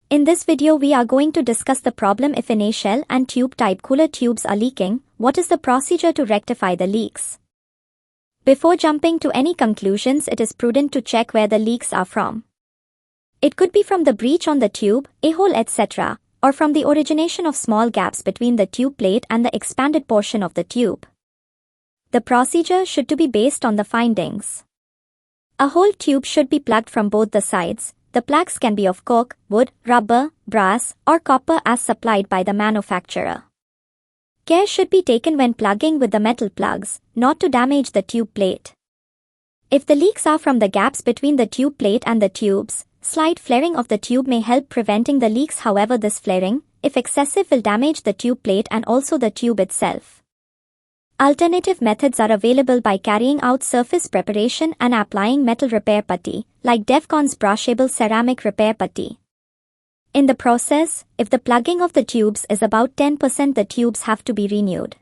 In this video we are going to discuss the problem if in a shell and tube type cooler tubes are leaking, what is the procedure to rectify the leaks. Before jumping to any conclusions, it is prudent to check where the leaks are from. It could be from the breach on the tube, a hole etc., or from the origination of small gaps between the tube plate and the expanded portion of the tube. The procedure should to be based on the findings. A whole tube should be plugged from both the sides. The plugs can be of cork, wood, rubber, brass, or copper as supplied by the manufacturer. Care should be taken when plugging with the metal plugs, not to damage the tube plate. If the leaks are from the gaps between the tube plate and the tubes, slight flaring of the tube may help preventing the leaks. However, this flaring, if excessive, will damage the tube plate and also the tube itself. Alternative methods are available by carrying out surface preparation and applying metal repair putty, like Devcon's brushable ceramic repair putty. In the process, if the plugging of the tubes is about 10%, the tubes have to be renewed.